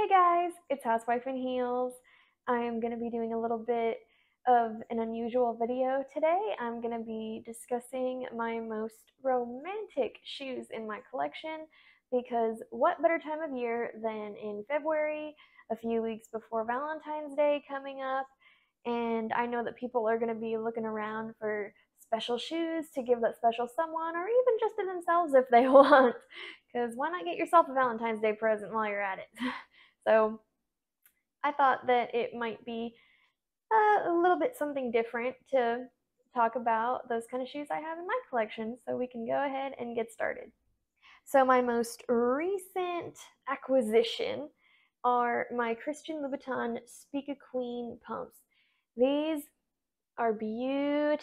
guys, it's Housewife in Heels. I am going to be doing a little bit of an unusual video today. I'm going to be discussing my most romantic shoes in my collection because what better time of year than in February, a few weeks before Valentine's Day coming up, and I know that people are going to be looking around for special shoes to give that special someone or even just to themselves if they want, because why not get yourself a Valentine's Day present while you're at it? So I thought that it might be a little bit something different to talk about those kind of shoes I have in my collection, so we can go ahead and get started. So my most recent acquisition are my Christian Louboutin Speak a Queen pumps. These are beautiful.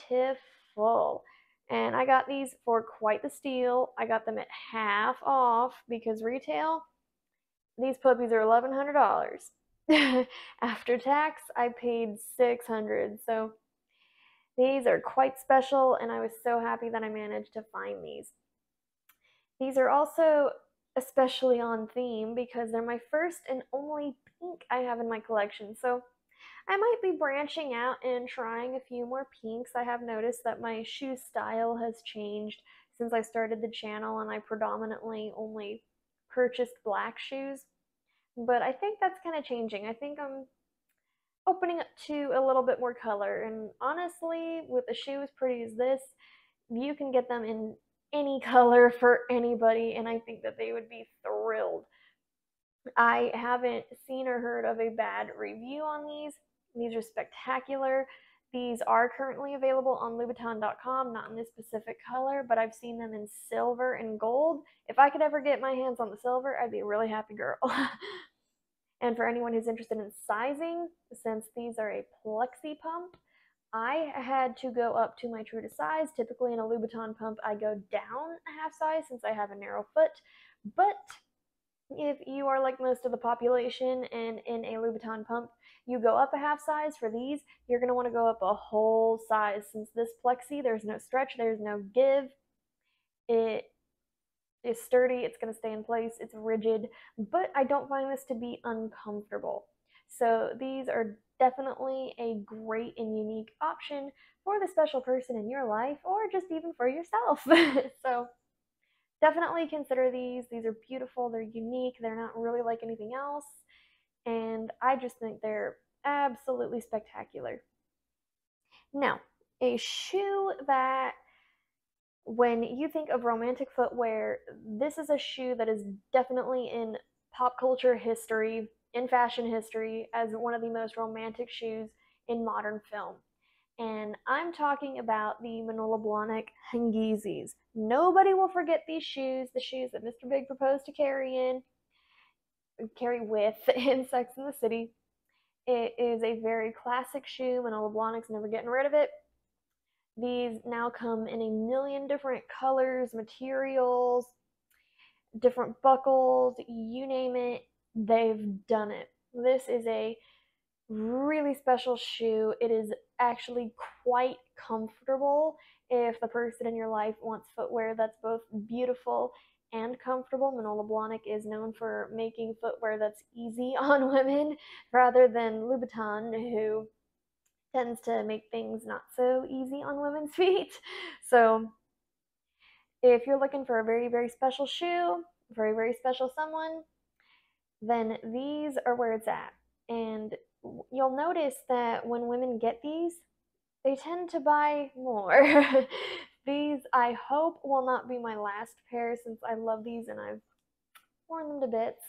And I got these for quite the steal. I got them at half off because retail, these puppies are $1,100. After tax, I paid $600. So these are quite special, and I was so happy that I managed to find these. These are also especially on theme because they're my first and only pink I have in my collection. So I might be branching out and trying a few more pinks. I have noticed that my shoe style has changed since I started the channel, and I predominantly only purchased black shoes. But I think that's kind of changing. I think I'm opening up to a little bit more color. And honestly, with a shoe as pretty as this, you can get them in any color for anybody, and I think that they would be thrilled. I haven't seen or heard of a bad review on these. These are spectacular. These are currently available on Louboutin.com, not in this specific color, but I've seen them in silver and gold. If I could ever get my hands on the silver, I'd be a really happy girl. And for anyone who's interested in sizing, since these are a plexi pump, I had to go up to my true to size. Typically in a Louboutin pump, I go down a half size since I have a narrow foot. But if you are like most of the population and in a Louboutin pump, you go up a half size. For these, you're going to want to go up a whole size. Since this plexi, there's no stretch, there's no give. It is sturdy, it's going to stay in place, it's rigid, but I don't find this to be uncomfortable. So these are definitely a great and unique option for the special person in your life, or just even for yourself. So definitely consider these. These are beautiful, they're unique, they're not really like anything else, and I just think they're absolutely spectacular. Now, a shoe that, when you think of romantic footwear, this is a shoe that is definitely in pop culture history, in fashion history, as one of the most romantic shoes in modern film. And I'm talking about the Manolo Hangizis. Nobody will forget these shoes, the shoes that Mr. Big proposed to carry with in Sex and the City. It is a very classic shoe. Manolo Blahnik's never getting rid of it. These now come in a million different colors, materials, different buckles, you name it, they've done it. This is a really special shoe. It is actually quite comfortable. If the person in your life wants footwear that's both beautiful and comfortable, Manolo Blahnik is known for making footwear that's easy on women rather than Louboutin, who tends to make things not so easy on women's feet. So if you're looking for a very, very special shoe, very, very special someone, then these are where it's at. And you'll notice that when women get these, they tend to buy more. These, I hope, will not be my last pair, since I love these and I've worn them to bits.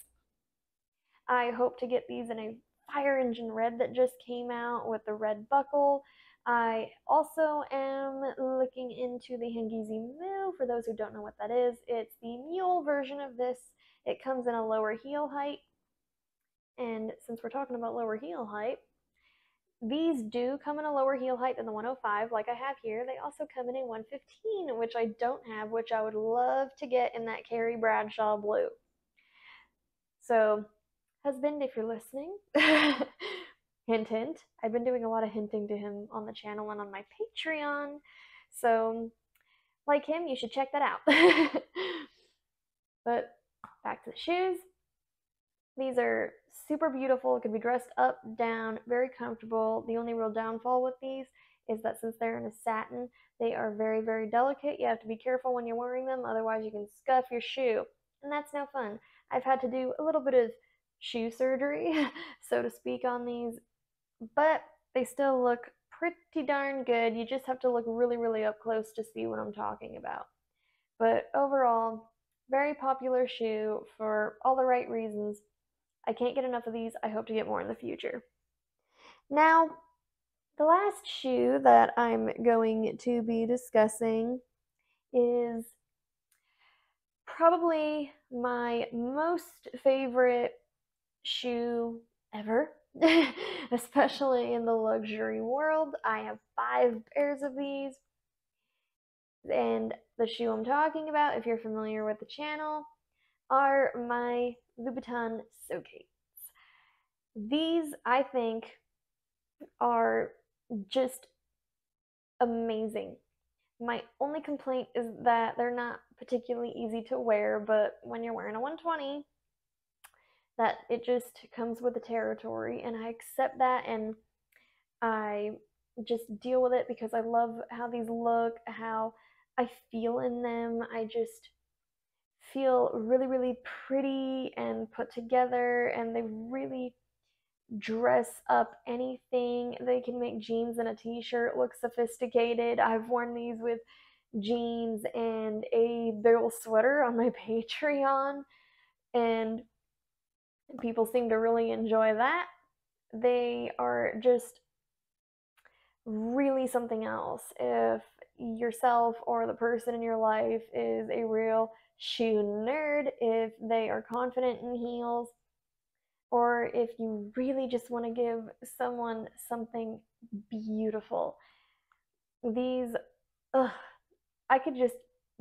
I hope to get these in a fire engine red that just came out with the red buckle. I also am looking into the Hangizi Moo. For those who don't know what that is, it's the mule version of this. It comes in a lower heel height. And since we're talking about lower heel height, these do come in a lower heel height than the 105 like I have here. They also come in a 115, which I don't have, which I would love to get in that Carrie Bradshaw blue. So, husband, if you're listening, hint, hint. I've been doing a lot of hinting to him on the channel and on my Patreon. So, like him, you should check that out. But back to the shoes. These are super beautiful, can be dressed up, down, very comfortable. The only real downfall with these is that since they're in a satin, they are very, very delicate. You have to be careful when you're wearing them, otherwise you can scuff your shoe, and that's no fun. I've had to do a little bit of shoe surgery, so to speak, on these, but they still look pretty darn good. You just have to look really, really up close to see what I'm talking about. But overall, very popular shoe for all the right reasons. I can't get enough of these. I hope to get more in the future. Now, the last shoe that I'm going to be discussing is probably my most favorite shoe ever, especially in the luxury world. I have 5 pairs of these, and the shoe I'm talking about, if you're familiar with the channel, are my Louboutin Socates. These, I think, are just amazing. My only complaint is that they're not particularly easy to wear, but when you're wearing a 120, that it just comes with the territory, and I accept that, and I just deal with it because I love how these look, how I feel in them. I just feel really, really pretty and put together, and they really dress up anything. They can make jeans and a t-shirt look sophisticated. I've worn these with jeans and a big old sweater on my Patreon, and people seem to really enjoy that. They are just really something else. If yourself or the person in your life is a real shoe nerd, if they are confident in heels, or if you really just want to give someone something beautiful, these, ugh, I could just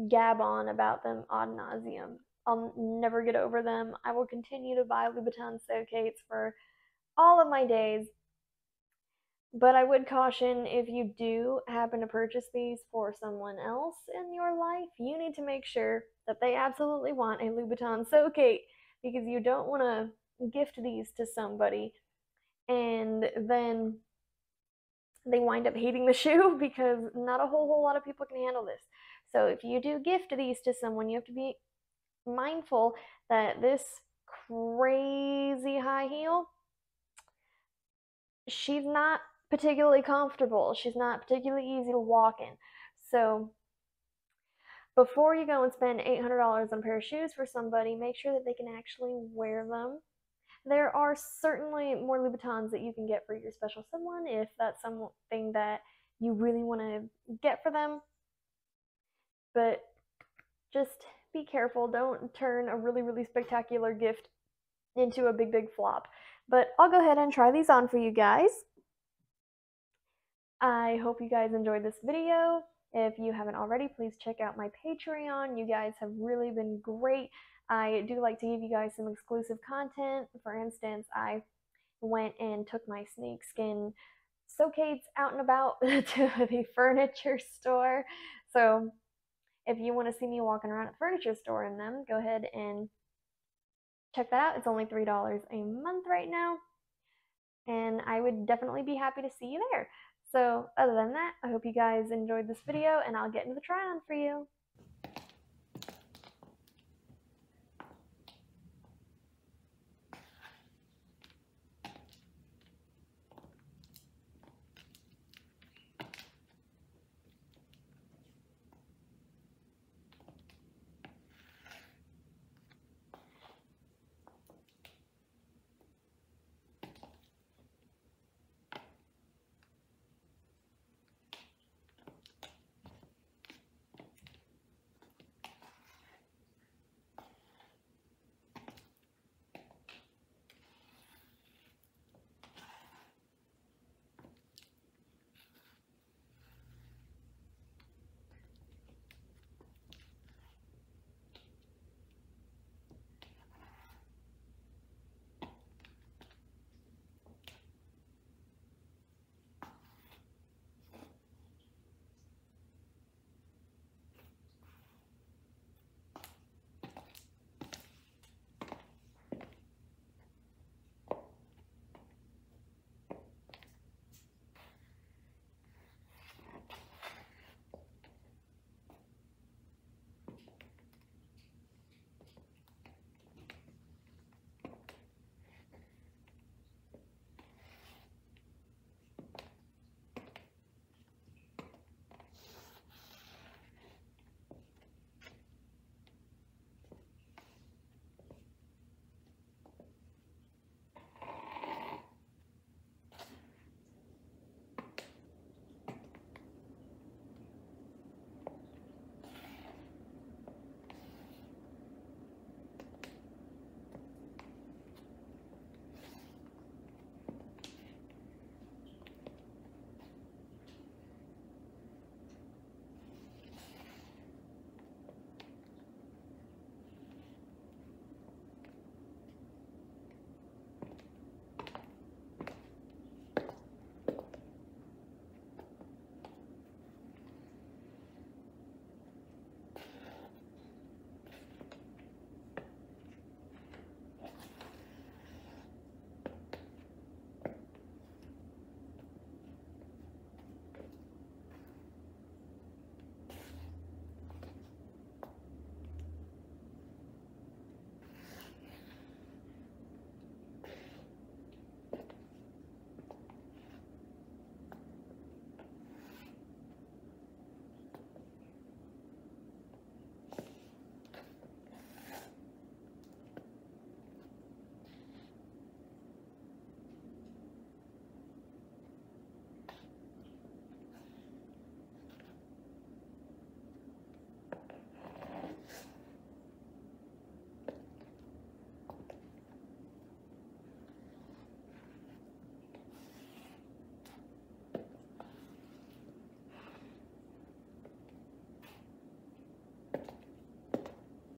gab on about them ad nauseum. I'll never get over them. I will continue to buy Louboutin Socates for all of my days. But I would caution, if you do happen to purchase these for someone else in your life, you need to make sure that they absolutely want a Louboutin Socate, because you don't want to gift these to somebody and then they wind up hating the shoe, because not a whole lot of people can handle this. So if you do gift these to someone, you have to be mindful that this crazy high heel, she's not particularly comfortable. She's not particularly easy to walk in. So before you go and spend $800 on a pair of shoes for somebody, make sure that they can actually wear them. There are certainly more Louboutins that you can get for your special someone if that's something that you really want to get for them. But just be careful. Don't turn a really, really spectacular gift into a big, big flop. But I'll go ahead and try these on for you guys. I hope you guys enjoyed this video. If you haven't already, please check out my Patreon. You guys have really been great. I do like to give you guys some exclusive content. For instance, I went and took my snakeskin Socates out and about to the furniture store. So if you want to see me walking around at the furniture store in them, go ahead and check that out. It's only $3 a month right now, and I would definitely be happy to see you there. So other than that, I hope you guys enjoyed this video, and I'll get into the try on for you.